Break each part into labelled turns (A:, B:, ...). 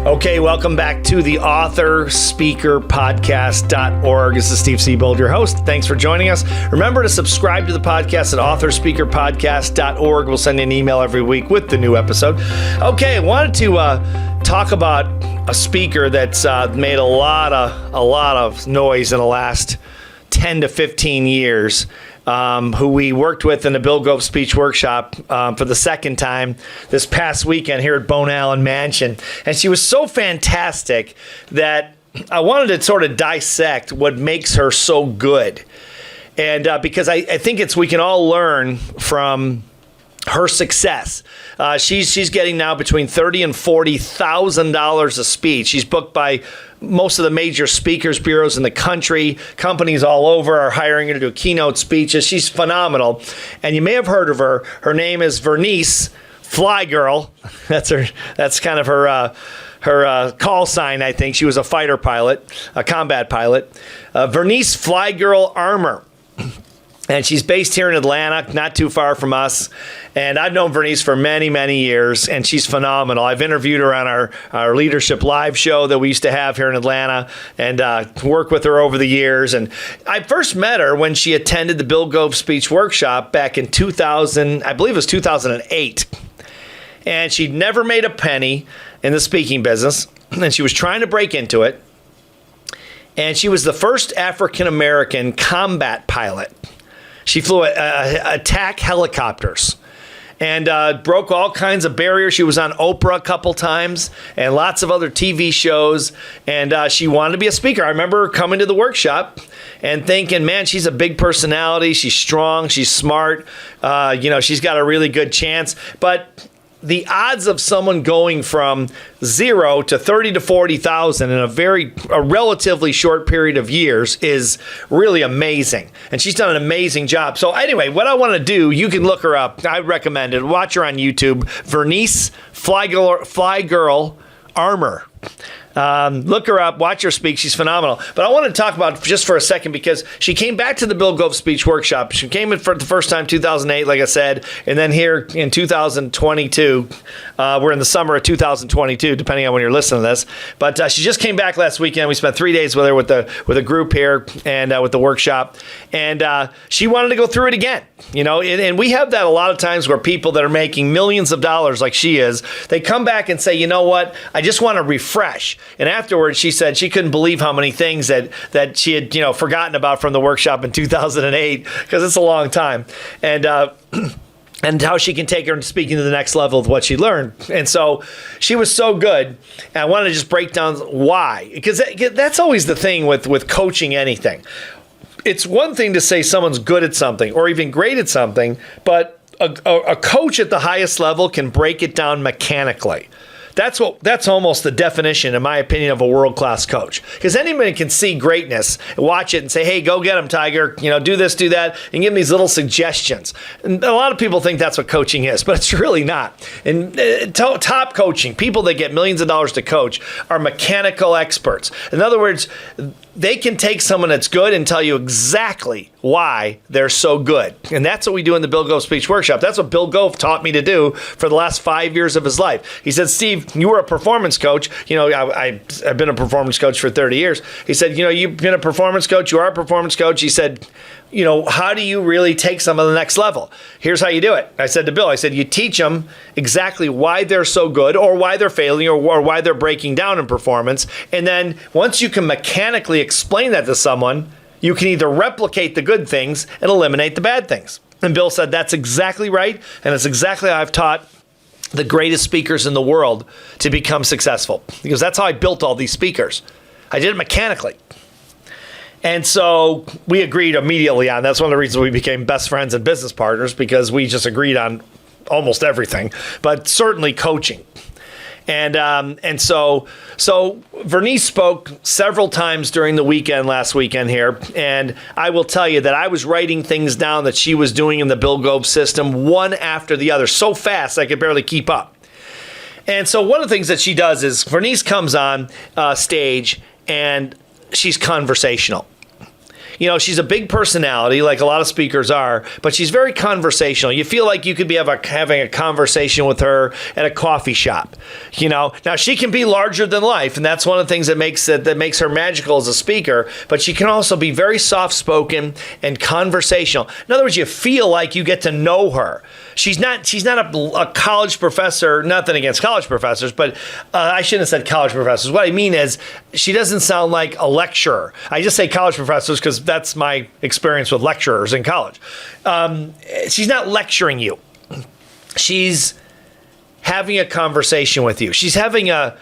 A: Okay, welcome back to the AuthorSpeakerPodcast.org. This is Steve Siebold, your host. Thanks for joining us. Remember to subscribe to the podcast at AuthorSpeakerPodcast.org. We'll send you an email every week with the new episode. Okay, I wanted to talk about a speaker that's made a lot of noise in the last 10 to 15 years. Who we worked with in the Bill Gove Speech Workshop for the second time this past weekend here at Bone Allen Mansion. And she was so fantastic that I wanted to sort of dissect what makes her so good. And because I think we can all learn from her success. She's getting now between $30,000 and $40,000 a speech. She's booked by most of the major speakers bureaus in the country. Companies all over are hiring her to do keynote speeches. She's phenomenal. And you may have heard of her. Her name is Vernice, Flygirl. That's kind of her call sign, I think. She was a fighter pilot, a combat pilot. Vernice Flygirl Armour. And she's based here in Atlanta, not too far from us. And I've known Vernice for many, many years, and she's phenomenal. I've interviewed her on our Leadership Live show that we used to have here in Atlanta and worked with her over the years. And I first met her when she attended the Bill Gove Speech Workshop back in 2000, I believe it was 2008. And she'd never made a penny in the speaking business, and she was trying to break into it. And she was the first African-American combat pilot. She flew attack helicopters and broke all kinds of barriers. She was on Oprah a couple times and lots of other TV shows. And she wanted to be a speaker. I remember her coming to the workshop and thinking, man, she's a big personality. She's strong. She's smart. She's got a really good chance. But the odds of someone going from 0 to 30 to 40,000 in a relatively short period of years is really amazing. And she's done an amazing job. So anyway, what I want to do, you can look her up. I recommend it. Watch her on YouTube. Vernice Flygirl Armour. Look her up, watch her speak. She's phenomenal. But I want to talk about just for a second because she came back to the Bill Gove Speech Workshop. She came in for the first time 2008, like I said, and then here in 2022. We're in the summer of 2022, depending on when you're listening to this. But she just came back last weekend. We spent 3 days with her with a group here and with the workshop. And she wanted to go through it again. And we have that a lot of times where people that are making millions of dollars like she is, they come back and say, you know what, I just want to refresh. And afterwards, she said she couldn't believe how many things that she had, forgotten about from the workshop in 2008, because it's a long time. And and how she can take her and speaking to the next level of what she learned. And so she was so good. And I wanted to just break down why, because that's always the thing with coaching anything. It's one thing to say someone's good at something or even great at something, but a coach at the highest level can break it down mechanically. That's almost the definition, in my opinion, of a world-class coach. Because anybody can see greatness, watch it, and say, hey, go get him, Tiger. Do this, do that, and give them these little suggestions. And a lot of people think that's what coaching is, but it's really not. And top coaching, people that get millions of dollars to coach, are mechanical experts. In other words, they can take someone that's good and tell you exactly why they're so good. And that's what we do in the Bill Gove Speech Workshop. That's what Bill Gove taught me to do for the last 5 years of his life. He said, Steve, you were a performance coach. I've been a performance coach for 30 years. He said, you've been a performance coach. You are a performance coach. He said, how do you really take some of the next level? Here's how you do it. I said to Bill, you teach them exactly why they're so good or why they're failing or why they're breaking down in performance. And then once you can mechanically explain that to someone, you can either replicate the good things and eliminate the bad things. And Bill said, that's exactly right. And it's exactly how I've taught the greatest speakers in the world to become successful. Because that's how I built all these speakers. I did it mechanically. And so we agreed immediately on. That's one of the reasons we became best friends and business partners, because we just agreed on almost everything, but certainly coaching. And so Vernice spoke several times during the weekend, last weekend here. And I will tell you that I was writing things down that she was doing in the Bill Gove system, one after the other, so fast I could barely keep up. And so one of the things that she does is Vernice comes on stage and she's conversational. she's a big personality, like a lot of speakers are, but she's very conversational. You feel like you could be having a conversation with her at a coffee shop. Now she can be larger than life, and that's one of the things that makes her magical as a speaker. But she can also be very soft-spoken and conversational. In other words, you feel like you get to know her. She's not a college professor. Nothing against college professors, but I shouldn't have said college professors. What I mean is, she doesn't sound like a lecturer. I just say college professors because that's my experience with lecturers in college. She's not lecturing you. She's having a conversation with you. She's having a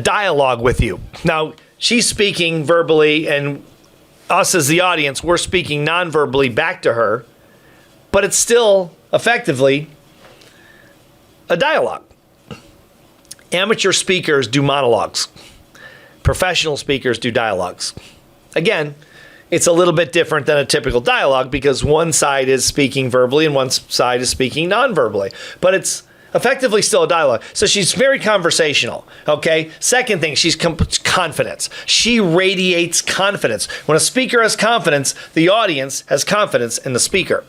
A: dialogue with you. Now, she's speaking verbally, and us as the audience, we're speaking non-verbally back to her, but it's still effectively a dialogue. Amateur speakers do monologues. Professional speakers do dialogues. Again, it's a little bit different than a typical dialogue because one side is speaking verbally and one side is speaking non-verbally, but it's effectively still a dialogue. So she's very conversational, okay? Second thing, she's confidence. She radiates confidence. When a speaker has confidence, the audience has confidence in the speaker.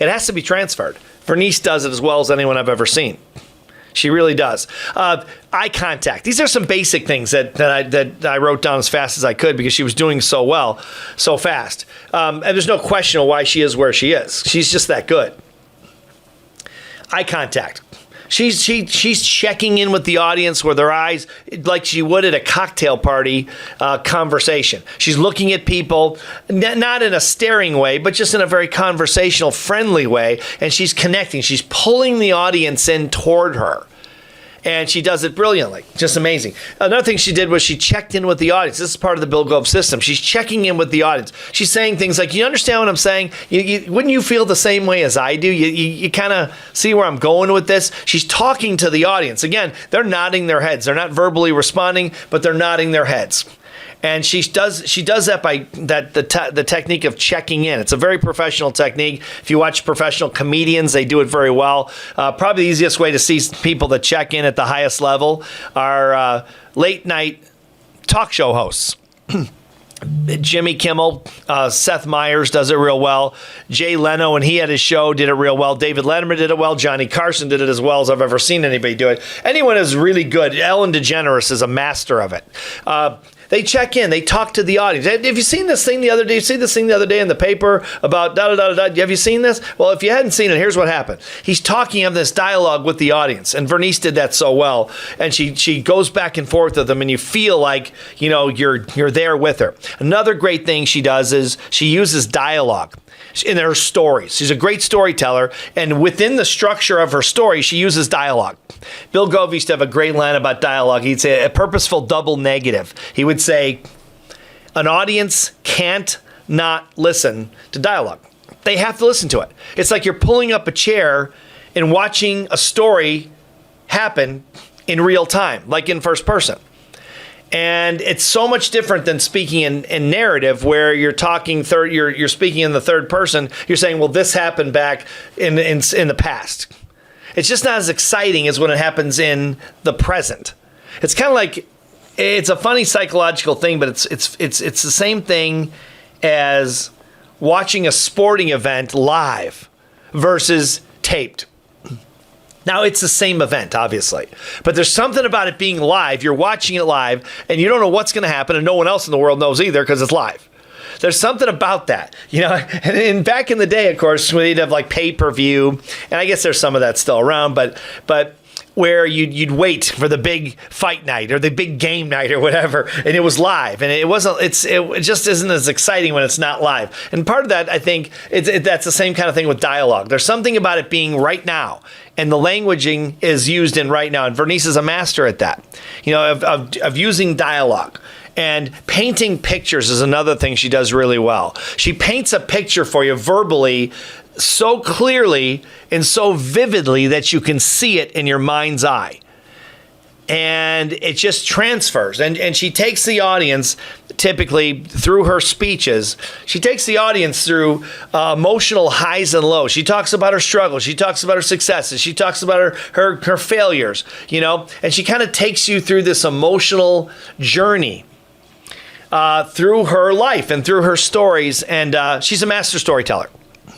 A: It has to be transferred. Vernice does it as well as anyone I've ever seen. She really does. Eye contact. These are some basic things that I wrote down as fast as I could because she was doing so well, so fast. And there's no question of why she is where she is. She's just that good. Eye contact. She's checking in with the audience with her eyes like she would at a cocktail party conversation. She's looking at people, not in a staring way, but just in a very conversational, friendly way, and she's connecting. She's pulling the audience in toward her. And she does it brilliantly. Just amazing. Another thing she did was she checked in with the audience. This is part of the Bill Gove system. She's checking in with the audience. She's saying things like, you understand what I'm saying? Wouldn't you feel the same way as I do? You kind of see where I'm going with this? She's talking to the audience. Again, they're nodding their heads. They're not verbally responding, but they're nodding their heads. And she does that by the technique of checking in. It's a very professional technique. If you watch professional comedians, they do it very well. Probably the easiest way to see people that check in at the highest level are late night talk show hosts. Jimmy Kimmel, Seth Meyers does it real well. Jay Leno, when he had his show, did it real well. David Letterman did it well. Johnny Carson did it as well as I've ever seen anybody do it. Anyone is really good. Ellen DeGeneres is a master of it. They check in. They talk to the audience. Have you seen this thing the other day? You see this thing the other day in the paper about da-da-da-da-da? Have you seen this? Well, if you hadn't seen it, here's what happened. He's talking of this dialogue with the audience, and Vernice did that so well. And she goes back and forth with them, and you feel like, you're there with her. Another great thing she does is she uses dialogue in her stories. She's a great storyteller, and within the structure of her story, she uses dialogue. Bill Gove used to have a great line about dialogue. He'd say a purposeful double negative. He would say, an audience can't not listen to dialogue. They have to listen to it. It's like you're pulling up a chair and watching a story happen in real time, like in first person. And it's so much different than speaking in narrative, where you're talking you're speaking in the third person. You're saying, well, this happened back in the past. It's just not as exciting as when it happens in the present. It's kind of like, it's a funny psychological thing, but it's the same thing as watching a sporting event live versus taped. Now, it's the same event, obviously, but there's something about it being live. You're watching it live, and you don't know what's going to happen, and no one else in the world knows either because it's live. There's something about that, And back in the day, of course, we'd have like pay-per-view, and I guess there's some of that still around, but where you'd wait for the big fight night or the big game night or whatever, and it was live, and it just isn't as exciting when it's not live. And part of that, I think, that's the same kind of thing with dialogue. There's something about it being right now, and the languaging is used in right now, and Vernice is a master at that, of using dialogue. And painting pictures is another thing she does really well. She paints a picture for you verbally so clearly and so vividly that you can see it in your mind's eye. And it just transfers. And she takes the audience, typically through her speeches, she takes the audience through emotional highs and lows. She talks about her struggles. She talks about her successes. She talks about her failures, and she kind of takes you through this emotional journey. through her life and through her stories. And she's a master storyteller.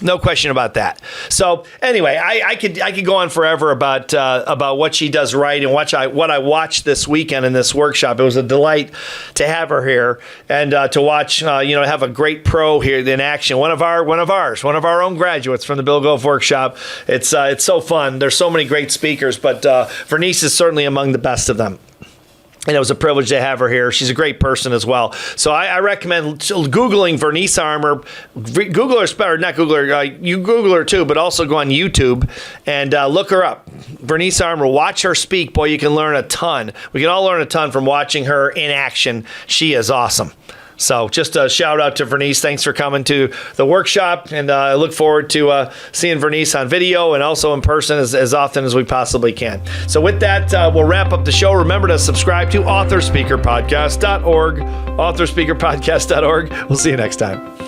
A: No question about that. So anyway, I could go on forever about what she does right and what I watched this weekend in this workshop. It was a delight to have her here and to watch have a great pro here in action. One of our own graduates from the Bill Gove Workshop. It's so fun. There's so many great speakers, but Vernice is certainly among the best of them. And it was a privilege to have her here. She's a great person as well. So I recommend Googling Vernice Armour. Google her, or not Google her, you Google her too, but also go on YouTube and look her up. Vernice Armour, watch her speak. Boy, you can learn a ton. We can all learn a ton from watching her in action. She is awesome. So just a shout out to Vernice. Thanks for coming to the workshop. And I look forward to seeing Vernice on video and also in person as often as we possibly can. So with that, we'll wrap up the show. Remember to subscribe to AuthorSpeakerPodcast.org. AuthorSpeakerPodcast.org. We'll see you next time.